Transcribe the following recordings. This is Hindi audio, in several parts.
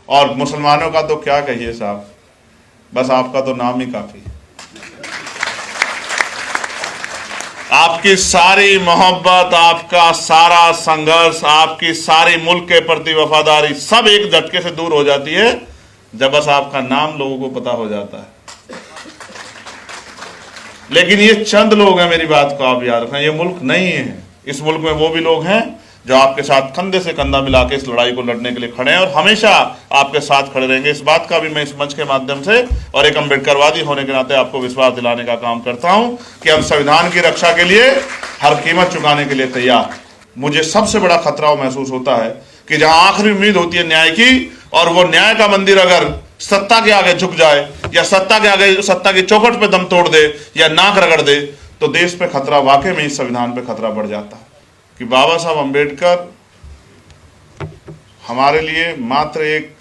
और मुसलमानों का तो क्या कहिए साहब, बस आपका तो नाम ही काफी। आपकी सारी मोहब्बत, आपका सारा संघर्ष, आपकी सारी मुल्क के प्रति वफादारी सब एक झटके से दूर हो जाती है जब बस आपका नाम लोगों को पता हो जाता है। लेकिन ये चंद लोग हैं, मेरी बात को आप याद रखें, ये मुल्क नहीं है। इस मुल्क में वो भी लोग हैं जो आपके साथ कंधे से कंधा मिला के इस लड़ाई को लड़ने के लिए खड़े हैं और हमेशा आपके साथ खड़े रहेंगे। इस बात का भी मैं इस मंच के माध्यम से और एक अम्बेडकरवादी होने के नाते आपको विश्वास दिलाने का काम करता हूं कि हम संविधान की रक्षा के लिए हर कीमत चुकाने के लिए तैयार। मुझे सबसे बड़ा खतरा महसूस होता है कि जहां आखिरी उम्मीद होती है न्याय की, और वो न्याय का मंदिर अगर सत्ता के आगे झुक जाए या सत्ता के आगे, सत्ता की चौखट पे दम तोड़ दे या नाक रगड़ दे, तो देश पे खतरा, वाकई में इस संविधान पे खतरा बढ़ जाता है। कि बाबा साहब अम्बेडकर हमारे लिए मात्र एक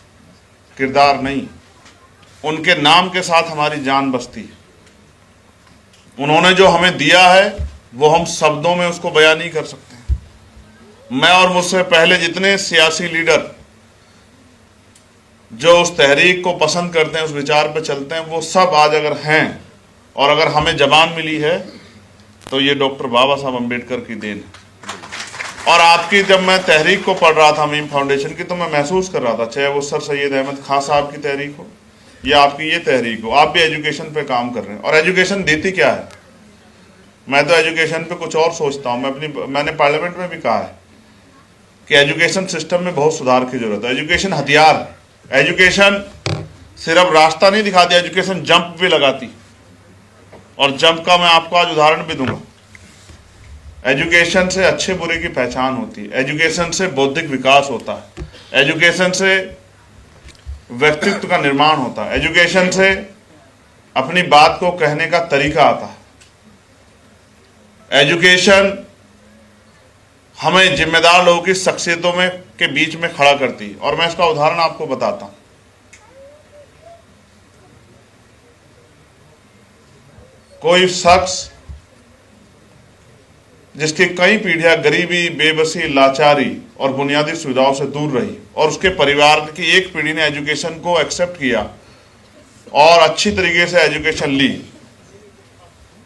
किरदार नहीं, उनके नाम के साथ हमारी जान बसती है। उन्होंने जो हमें दिया है वो हम शब्दों में उसको बयान नहीं कर सकते। मैं और मुझसे पहले जितने सियासी लीडर जो उस तहरीक को पसंद करते हैं, उस विचार पर चलते हैं, वो सब आज अगर हैं और अगर हमें जबान मिली है तो ये डॉक्टर बाबा साहब अम्बेडकर की देन है। और आपकी, जब मैं तहरीक को पढ़ रहा था मीम फाउंडेशन की, तो मैं महसूस कर रहा था, चाहे वो सर सैयद अहमद खान साहब की तहरीक हो या आपकी ये तहरीक हो, आप भी एजुकेशन पे काम कर रहे हैं। और एजुकेशन देती क्या है? मैं तो एजुकेशन पे कुछ और सोचता हूँ। मैंने पार्लियामेंट में भी कहा है कि एजुकेशन सिस्टम में बहुत सुधार की जरूरत है। एजुकेशन हथियार, एजुकेशन सिर्फ रास्ता नहीं दिखाती, एजुकेशन जंप भी लगाती। और जंप का मैं आपको आज उदाहरण भी दूंगा। एजुकेशन से अच्छे बुरे की पहचान होती है, एजुकेशन से बौद्धिक विकास होता है, एजुकेशन से व्यक्तित्व का निर्माण होता है, एजुकेशन से अपनी बात को कहने का तरीका आता है। एजुकेशन हमें जिम्मेदार लोगों की शख्सियतों में के बीच में खड़ा करती है। और मैं इसका उदाहरण आपको बताता हूं। कोई शख्स जिसकी कई पीढ़ियां गरीबी, बेबसी, लाचारी और बुनियादी सुविधाओं से दूर रही, और उसके परिवार की एक पीढ़ी ने एजुकेशन को एक्सेप्ट किया और अच्छी तरीके से एजुकेशन ली,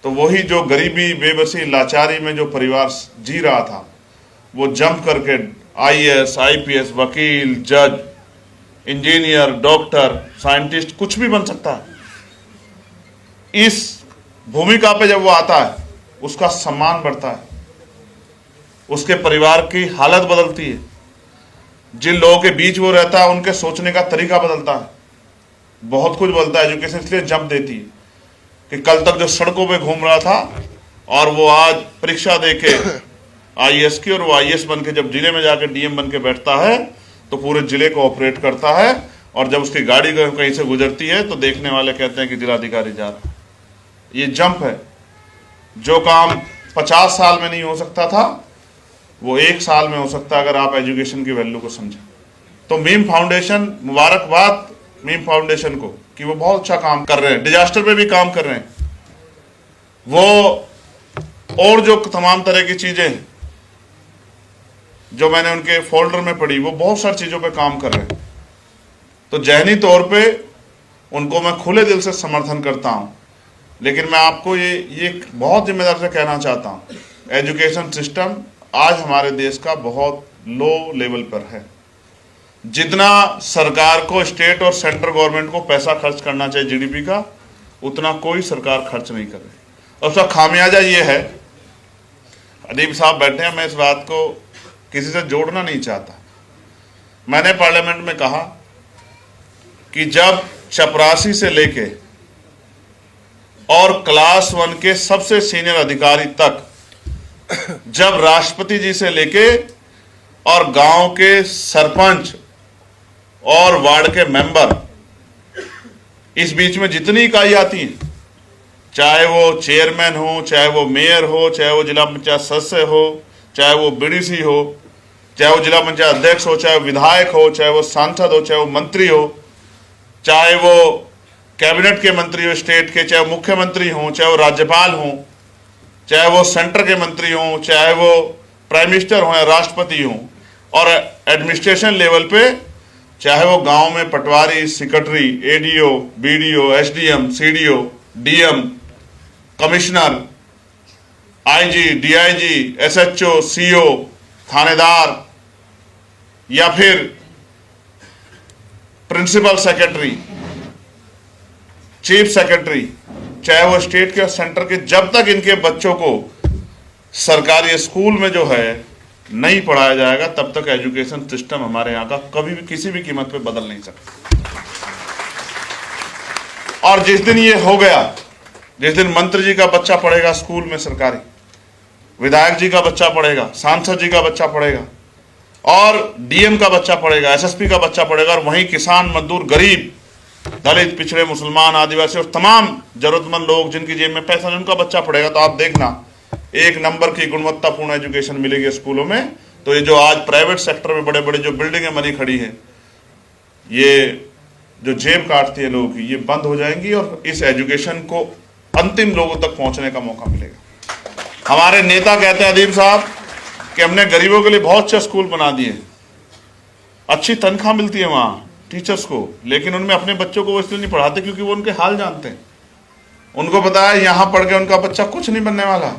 तो वही जो गरीबी, बेबसी, लाचारी में जो परिवार जी रहा था, वो जंप करके IAS, IPS, वकील, जज, इंजीनियर, डॉक्टर, साइंटिस्ट, कुछ भी बन सकता है। इस भूमिका पे जब वो आता है, उसका सम्मान बढ़ता है, उसके परिवार की हालत बदलती है, जिन लोगों के बीच वो रहता है उनके सोचने का तरीका बदलता है, बहुत कुछ बदलता है। एजुकेशन इसलिए जंप देती है कि कल तक जो सड़कों पे घूम रहा था और वो आज परीक्षा देके IAS की, और वो IAS बन के जब जिले में जाके DM बन के बैठता है तो पूरे जिले को ऑपरेट करता है। और जब उसकी गाड़ी कहीं से गुजरती है तो देखने वाले कहते हैं कि जिलाधिकारी जा रहा है। ये जंप है। जो काम 50 साल में नहीं हो सकता था वो 1 साल में हो सकता है अगर आप एजुकेशन की वैल्यू को समझें। तो मीम फाउंडेशन, मुबारकबाद मीम फाउंडेशन को कि वो बहुत अच्छा काम कर रहे हैं, डिजास्टर पे भी काम कर रहे हैं वो। और जो तमाम तरह की चीजें हैं जो मैंने उनके फोल्डर में पढ़ी, वो बहुत सारी चीजों पे काम कर रहे हैं। तो ज़हनी तौर पे उनको मैं खुले दिल से समर्थन करता हूं। लेकिन मैं आपको ये बहुत जिम्मेदार से कहना चाहता हूं, एजुकेशन सिस्टम आज हमारे देश का बहुत लो लेवल पर है। जितना सरकार को, स्टेट और सेंट्रल गवर्नमेंट को पैसा खर्च करना चाहिए GDP का, उतना कोई सरकार खर्च नहीं कर रही। और उसका खामियाजा ये है, अदीब साहब बैठे हैं, मैं इस बात को किसी से जोड़ना नहीं चाहता। मैंने पार्लियामेंट में कहा कि जब चपरासी से लेके और क्लास 1 के सबसे सीनियर अधिकारी तक, जब राष्ट्रपति जी से लेके और गांव के सरपंच और वार्ड के मेंबर, इस बीच में जितनी इकाई आती हैं, चाहे वो चेयरमैन हो, चाहे वो मेयर हो, चाहे वो जिला पंचायत सदस्य हो, चाहे वो BDC हो, चाहे वो जिला पंचायत अध्यक्ष हो, चाहे वो विधायक हो, चाहे वो सांसद हो, चाहे वो मंत्री हो, चाहे वो कैबिनेट के मंत्री हो स्टेट के, चाहे वो मुख्यमंत्री हो, चाहे वो राज्यपाल हो, चाहे वो सेंटर के मंत्री हो, चाहे वो प्राइम मिनिस्टर हो या राष्ट्रपति हो, और एडमिनिस्ट्रेशन लेवल पे चाहे वो गांव में patwari, secretary, ADO, BDO, SDM, CDO, DM, commissioner, IG, DIG, SHO, CO, थानेदार या फिर प्रिंसिपल सेक्रेटरी, चीफ सेक्रेटरी, चाहे वो स्टेट के और सेंटर के, जब तक इनके बच्चों को सरकारी स्कूल में जो है नहीं पढ़ाया जाएगा तब तक एजुकेशन सिस्टम हमारे यहाँ का कभी भी किसी भी कीमत पे बदल नहीं सकता। और जिस दिन ये हो गया, जिस दिन मंत्री जी का बच्चा पढ़ेगा स्कूल में सरकारी, विधायक जी का बच्चा पढ़ेगा, सांसद जी का बच्चा पढ़ेगा और डीएम का बच्चा पढ़ेगा, एसएसपी का बच्चा पढ़ेगा, और वहीं किसान, मजदूर, गरीब, दलित, पिछड़े, मुसलमान, आदिवासी और तमाम जरूरतमंद लोग जिनकी जेब में पैसा नहीं, उनका बच्चा पढ़ेगा, तो आप देखना एक नंबर की गुणवत्तापूर्ण एजुकेशन मिलेगी स्कूलों में। तो ये जो आज प्राइवेट सेक्टर में बड़े बड़े जो बिल्डिंगें बनी खड़ी हैं, ये जो जेब काटती है लोगों की, ये बंद हो जाएंगी और इस एजुकेशन को अंतिम लोगों तक पहुंचने का मौका मिलेगा। हमारे नेता कहते हैं अदीब साहब कि हमने गरीबों के लिए बहुत अच्छे स्कूल बना दिए, अच्छी तनख्वाह मिलती है वहाँ टीचर्स को, लेकिन उनमें अपने बच्चों को वो इसलिए नहीं पढ़ाते क्योंकि वो उनके हाल जानते हैं। उनको पता है यहाँ पढ़ के उनका बच्चा कुछ नहीं बनने वाला।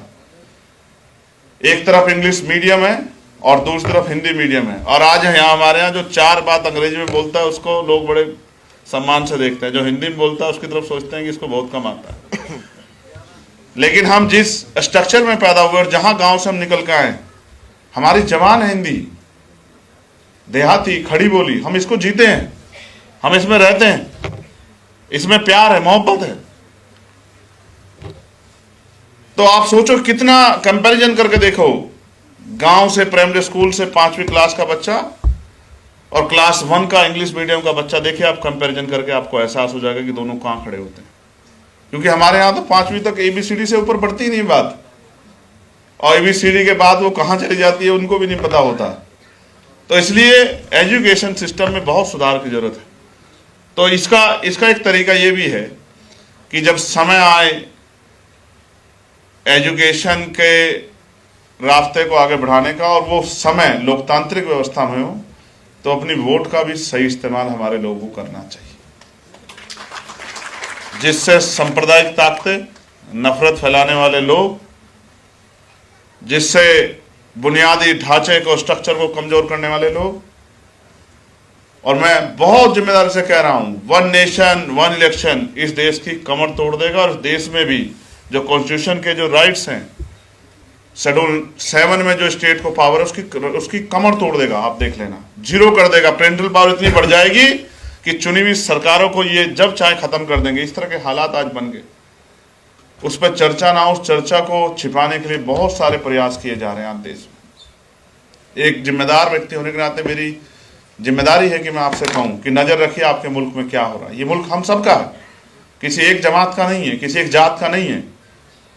एक तरफ इंग्लिश मीडियम है और दूसरी तरफ हिंदी मीडियम है, और आज यहाँ हमारे यहाँ जो 4 बात अंग्रेजी में बोलता है उसको लोग बड़े सम्मान से देखते हैं, जो हिंदी में बोलता है उसकी तरफ सोचते हैं कि इसको बहुत कम आता है। लेकिन हम जिस स्ट्रक्चर में पैदा हुए और जहां गांव से हम निकल के आए, हमारी जबान है हिंदी, देहाती खड़ी बोली, हम इसको जीते हैं, हम इसमें रहते हैं, इसमें प्यार है, मोहब्बत है। तो आप सोचो कितना कंपैरिजन करके देखो, गांव से प्राइमरी स्कूल से 5वीं क्लास का बच्चा और क्लास 1 का इंग्लिश मीडियम का बच्चा, देखिए आप कंपैरिजन करके आपको एहसास हो जाएगा कि दोनों कहां खड़े होते हैं। क्योंकि हमारे यहाँ तो 5वीं तक ABCD से ऊपर बढ़ती नहीं बात, और ABCD के बाद वो कहाँ चली जाती है उनको भी नहीं पता होता। तो इसलिए एजुकेशन सिस्टम में बहुत सुधार की जरूरत है। तो इसका एक तरीका ये भी है कि जब समय आए एजुकेशन के रास्ते को आगे बढ़ाने का और वो समय लोकतांत्रिक व्यवस्था में हो, तो अपनी वोट का भी सही इस्तेमाल हमारे लोगों को करना चाहिए, जिससे सांप्रदायिक ताकतें, नफरत फैलाने वाले लोग, जिससे बुनियादी ढांचे को, स्ट्रक्चर को कमजोर करने वाले लोग, और मैं बहुत जिम्मेदारी से कह रहा हूं, 1 नेशन 1 इलेक्शन इस देश की कमर तोड़ देगा। और इस देश में भी जो कॉन्स्टिट्यूशन के जो राइट्स हैं, शेड्यूल 7 में जो स्टेट को पावर है उसकी कमर तोड़ देगा। आप देख लेना, जीरो कर देगा। पेरेंटल पावर इतनी बढ़ जाएगी कि चुनी हुई सरकारों को ये जब चाहे खत्म कर देंगे। इस तरह के हालात आज बन गए, उस पर चर्चा ना, उस चर्चा को छिपाने के लिए बहुत सारे प्रयास किए जा रहे हैं आज देश में। एक जिम्मेदार व्यक्ति होने के नाते मेरी जिम्मेदारी है कि मैं आपसे कहूं कि नजर रखिए आपके मुल्क में क्या हो रहा है। ये मुल्क हम सबका है, किसी एक जमात का नहीं है, किसी एक जात का नहीं है,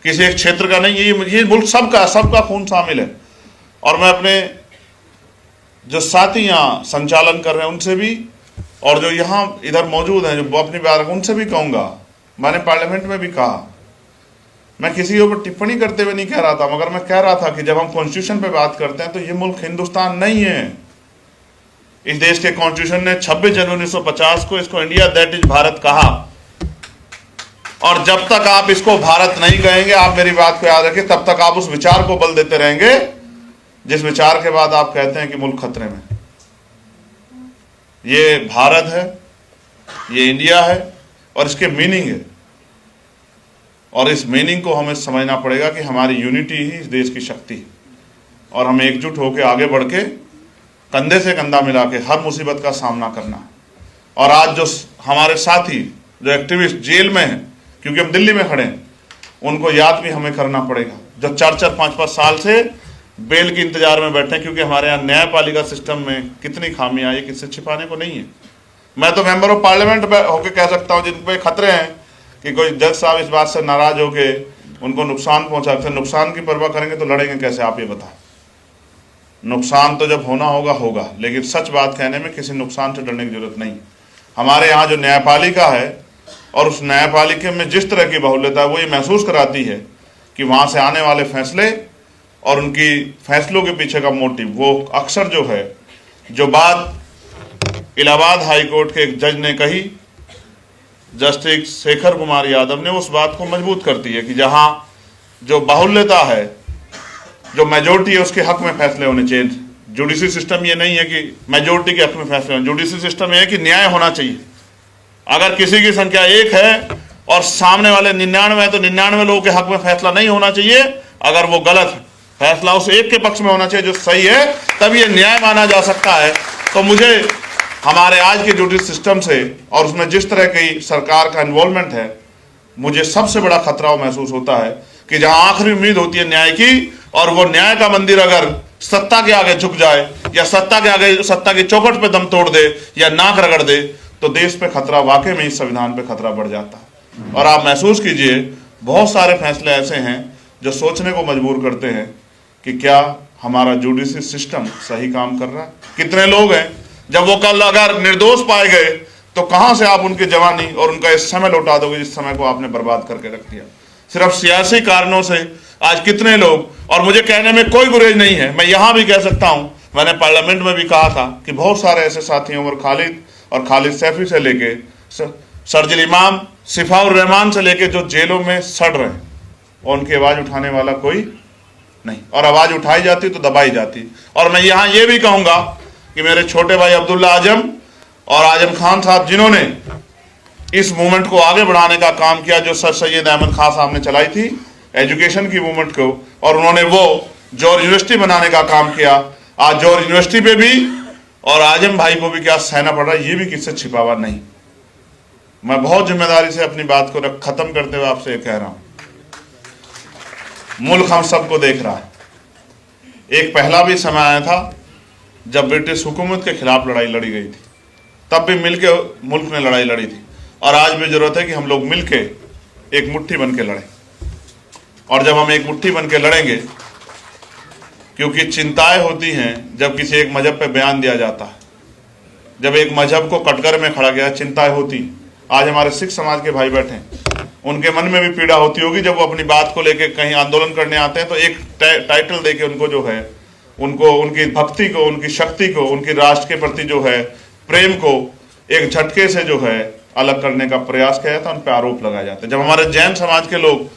किसी एक क्षेत्र का नहीं है, ये मुल्क सबका, सबका खून शामिल है। और मैं अपने जो साथी यहाँ संचालन कर रहे हैं उनसे भी, और जो यहाँ इधर मौजूद हैं जो अपनी बात उनसे भी कहूँगा, मैंने पार्लियामेंट में भी कहा, मैं किसी के ऊपर टिप्पणी करते हुए नहीं कह रहा था, मगर मैं कह रहा था कि जब हम कॉन्स्टिट्यूशन पे बात करते हैं तो ये मुल्क हिंदुस्तान नहीं है। इस देश के कॉन्स्टिट्यूशन ने 26 जनवरी 1950 को इसको इंडिया दैट इज भारत कहा, और जब तक आप इसको भारत नहीं कहेंगे, आप मेरी बात को याद रखें, तब तक आप उस विचार को बल देते रहेंगे जिस विचार के बाद आप कहते हैं कि मुल्क खतरे में। ये भारत है, ये इंडिया है, और इसके मीनिंग है, और इस मीनिंग को हमें समझना पड़ेगा कि हमारी यूनिटी ही इस देश की शक्ति है, और हमें एकजुट होकर आगे बढ़ के कंधे से कंधा मिला के हर मुसीबत का सामना करना है। और आज जो हमारे साथी जो एक्टिविस्ट जेल में हैं, क्योंकि हम दिल्ली में खड़े हैं, उनको याद भी हमें करना पड़ेगा, जो 4-4, 5-5 साल से बेल के इंतजार में बैठे हैं, क्योंकि हमारे यहाँ न्यायपालिका सिस्टम में कितनी खामियां आई, किससे छिपाने को नहीं है। मैं तो मेंबर ऑफ पार्लियामेंट होकर कह सकता हूँ, जिन पे खतरे हैं कि कोई जज साहब इस बात से नाराज होके उनको नुकसान पहुंचा सकते। नुकसान की परवाह करेंगे तो लड़ेंगे कैसे, आप ये बताएं। नुकसान तो जब होना होगा होगा, लेकिन सच बात कहने में किसी नुकसान से डरने की जरूरत नहीं। हमारे यहाँ जो न्यायपालिका है, और उस न्यायपालिका में जिस तरह की बहुल्यता है, वो ये महसूस कराती है कि वहाँ से आने वाले फैसले और उनकी फैसलों के पीछे का मोटिव, वो अक्सर जो है, जो बात इलाहाबाद हाई कोर्ट के एक जज ने कही, जस्टिस शेखर कुमार यादव ने, उस बात को मजबूत करती है कि जहां जो बाहुल्यता है, जो मेजोरिटी है, उसके हक में फैसले होने चाहिए। जुडिशरी सिस्टम ये नहीं है कि मेजोरिटी के हक में फैसले होने, जुडिशरी सिस्टम ये है कि न्याय होना चाहिए। अगर किसी की संख्या 1 है और सामने वाले 99 है तो 99 लोगों के हक में फैसला नहीं होना चाहिए। अगर वो गलत है, फैसला उस एक के पक्ष में होना चाहिए जो सही है, तब ये न्याय माना जा सकता है। तो मुझे हमारे आज के जुडिशरी सिस्टम से और उसमें जिस तरह की सरकार का इन्वॉल्वमेंट है, मुझे सबसे बड़ा खतरा महसूस होता है कि जहां आखिरी उम्मीद होती है न्याय की, और वो न्याय का मंदिर अगर सत्ता के आगे झुक जाए या सत्ता के आगे, सत्ता की चौखट पे दम तोड़ दे या नाक रगड़ दे, तो देश पे खतरा, वाकई में इस संविधान पे खतरा बढ़ जाता है। और आप महसूस कीजिए, बहुत सारे फैसले ऐसे हैं जो सोचने को मजबूर करते हैं कि क्या हमारा जुडिशरी सिस्टम सही काम कर रहा है। कितने लोग हैं, जब वो कल अगर निर्दोष पाए गए तो कहां से आप उनकी जवानी और उनका इस समय लौटा दोगे जिस समय को आपने बर्बाद करके रख दिया। सिर्फ सियासी कारणों से आज कितने लोग, और मुझे कहने में कोई गुरेज नहीं है, मैं यहां भी कह सकता हूं, मैंने पार्लियामेंट में भी कहा था कि बहुत सारे ऐसे साथी, उमर खालिद और खालिद सैफी से लेके शर्जिल इमाम, सिफाउर रहमान से लेके जो जेलों में सड़ रहे हैं, और उनकी आवाज उठाने वाला कोई नहीं, और आवाज उठाई जाती तो दबाई जाती। और मैं यहां ये भी कहूंगा कि मेरे छोटे भाई अब्दुल्ला आजम और आजम खान साहब, जिन्होंने इस मूवमेंट को आगे बढ़ाने का काम किया, जो सर सैयद अहमद खान साहब ने चलाई थी एजुकेशन की मूवमेंट को, और उन्होंने वो जौहर यूनिवर्सिटी बनाने का काम किया। आज जौहर यूनिवर्सिटी पे भी और आजम भाई को भी क्या सहना पड़ रहा है, ये भी किससे छिपा हुआ नहीं। मैं बहुत जिम्मेदारी से अपनी बात को खत्म करते हुए आपसे कह रहा हूं, मुल्क हम सबको देख रहा है। एक पहला भी समय आया था जब ब्रिटिश हुकूमत के खिलाफ लड़ाई लड़ी गई थी, तब भी मिलके मुल्क ने लड़ाई लड़ी थी, और आज भी जरूरत है कि हम लोग मिलके एक मुट्ठी बन के लड़ें। और जब हम एक मुट्ठी बन के लड़ेंगे, क्योंकि चिंताएं होती हैं जब किसी एक मजहब पे बयान दिया जाता है, जब एक मजहब को कटघरे में खड़ा गया, चिंताएं होती। आज हमारे सिख समाज के भाई बैठे हैं, उनके मन में भी पीड़ा होती होगी जब वो अपनी बात को लेकर कहीं आंदोलन करने आते हैं, तो एक टाइटल देके उनको जो है, उनको उनकी भक्ति को, उनकी शक्ति को, उनकी राष्ट्र के प्रति जो है प्रेम को एक झटके से जो है अलग करने का प्रयास किया जाता है, उन पर आरोप लगाए जाते हैं। जब हमारे जैन समाज के लोग,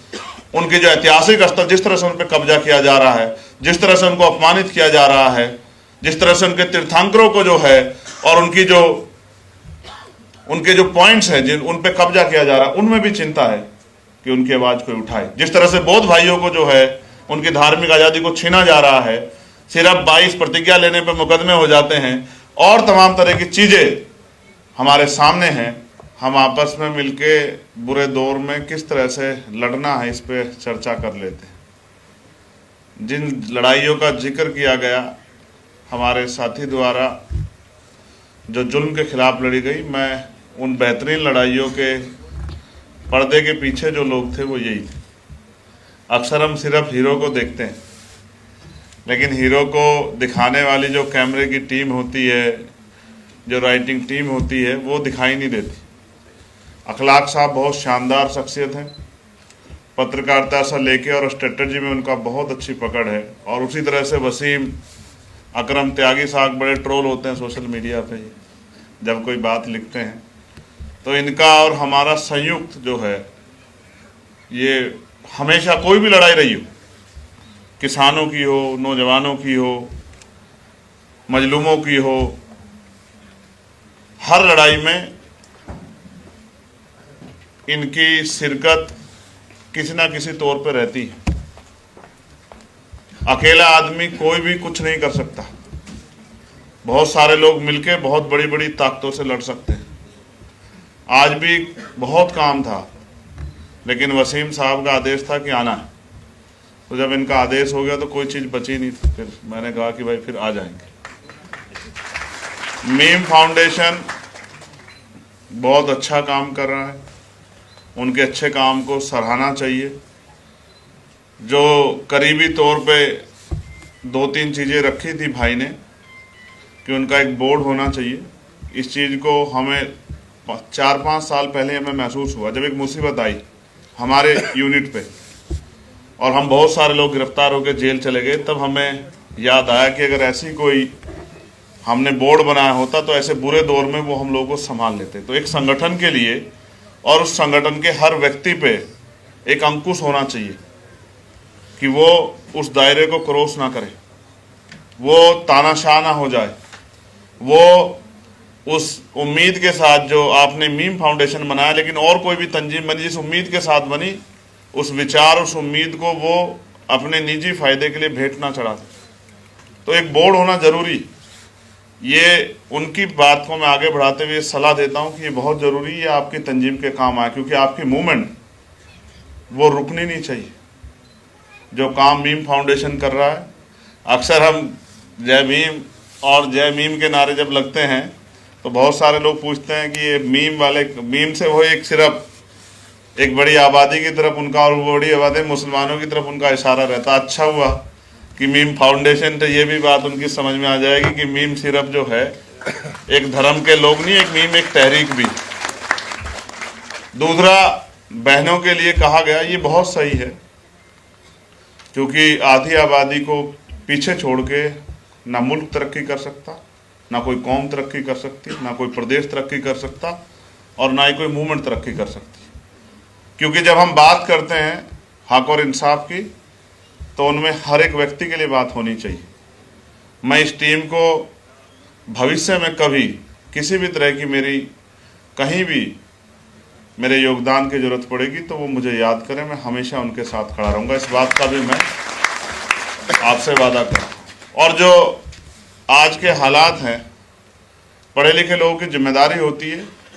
उनके जो ऐतिहासिक स्थल, जिस तरह से उन पर कब्जा किया जा रहा है, जिस तरह से उनको अपमानित किया जा रहा है, जिस तरह से उनके तीर्थंकरों को जो है और उनके जो पॉइंट्स हैं जिन उन पे कब्जा किया जा रहा है, उनमें भी चिंता है कि उनकी आवाज कोई उठाए। जिस तरह से बौद्ध भाइयों को जो है उनकी धार्मिक आजादी को छीना जा रहा है, सिर्फ 22 प्रतिज्ञा लेने पे मुकदमे हो जाते हैं, और तमाम तरह की चीजें हमारे सामने हैं। हम आपस में मिलके बुरे दौर में किस तरह से लड़ना है, इस पे चर्चा कर लेते हैं। जिन लड़ाइयों का जिक्र किया गया हमारे साथी द्वारा, जो जुल्म के खिलाफ लड़ी गई, मैं उन बेहतरीन लड़ाइयों के पर्दे के पीछे जो लोग थे वो यही थे। अक्सर हम सिर्फ हीरो को देखते हैं, लेकिन हीरो को दिखाने वाली जो कैमरे की टीम होती है, जो राइटिंग टीम होती है, वो दिखाई नहीं देती। अखलाक साहब बहुत शानदार शख्सियत हैं, पत्रकारिता से लेके और स्ट्रेटजी में उनका बहुत अच्छी पकड़ है। और उसी तरह से वसीम अकरम त्यागी साहब बड़े ट्रोल होते हैं सोशल मीडिया पे, जब कोई बात लिखते हैं तो इनका और हमारा संयुक्त जो है, ये हमेशा कोई भी लड़ाई रही हो, किसानों की हो, नौजवानों की हो, मजलूमों की हो, हर लड़ाई में इनकी शिरकत किसी ना किसी तौर पर रहती है। अकेला आदमी कोई भी कुछ नहीं कर सकता, बहुत सारे लोग मिलके बहुत बड़ी बड़ी ताकतों से लड़ सकते हैं। आज भी बहुत काम था, लेकिन वसीम साहब का आदेश था कि आना है, तो जब इनका आदेश हो गया तो कोई चीज़ बची नहीं। फिर मैंने कहा कि भाई फिर आ जाएंगे। मीम फाउंडेशन बहुत अच्छा काम कर रहा है, उनके अच्छे काम को सराहना चाहिए। जो करीबी तौर पे 2-3 चीज़ें रखी थी भाई ने कि उनका एक बोर्ड होना चाहिए, इस चीज़ को हमें 4-5 साल पहले हमें महसूस हुआ जब एक मुसीबत आई हमारे यूनिट पे और हम बहुत सारे लोग गिरफ्तार होकर जेल चले गए। तब हमें याद आया कि अगर ऐसी कोई हमने बोर्ड बनाया होता तो ऐसे बुरे दौर में वो हम लोगों को संभाल लेते। तो एक संगठन के लिए और उस संगठन के हर व्यक्ति पे एक अंकुश होना चाहिए कि वो उस दायरे को क्रॉस ना करे, वो तानाशाह ना हो जाए, वो उस उम्मीद के साथ जो आपने मीम फाउंडेशन बनाया, लेकिन और कोई भी तंजीम बनी जिस उम्मीद के साथ बनी, उस विचार उस उम्मीद को वो अपने निजी फायदे के लिए भेंट ना चढ़ा दे। तो एक बोर्ड होना जरूरी, ये उनकी बात को मैं आगे बढ़ाते हुए सलाह देता हूं कि ये बहुत ज़रूरी है, आपकी तंजीम के काम आए, क्योंकि आपकी मूवमेंट वो रुकनी नहीं चाहिए। जो काम मीम फाउंडेशन कर रहा है, अक्सर हम जय भीम और जय मीम के नारे जब लगते हैं तो बहुत सारे लोग पूछते हैं कि ये मीम वाले, मीम से वो एक सिर्फ एक बड़ी आबादी की तरफ उनका, और वो बड़ी आबादी मुसलमानों की तरफ उनका इशारा रहता। अच्छा हुआ कि मीम फाउंडेशन, तो ये भी बात उनकी समझ में आ जाएगी कि मीम सिर्फ जो है एक धर्म के लोग नहीं, एक मीम एक तहरीक भी। दूसरा, बहनों के लिए कहा गया, ये बहुत सही है, क्योंकि आधी आबादी को पीछे छोड़ के ना मुल्क तरक्की कर सकता, ना कोई कौम तरक्की कर सकती, ना कोई प्रदेश तरक्की कर सकता, और ना ही कोई मूवमेंट तरक्की कर सकती। क्योंकि जब हम बात करते हैं हक और इंसाफ की, तो उनमें हर एक व्यक्ति के लिए बात होनी चाहिए। मैं इस टीम को भविष्य में कभी किसी भी तरह की मेरी कहीं भी मेरे योगदान की जरूरत पड़ेगी तो वो मुझे याद करें, मैं हमेशा उनके साथ खड़ा रहूँगा। इस बात का भी मैं आपसे वादा करता हूँ। और जो आज के हालात हैं, पढ़े लिखे लोगों की जिम्मेदारी होती है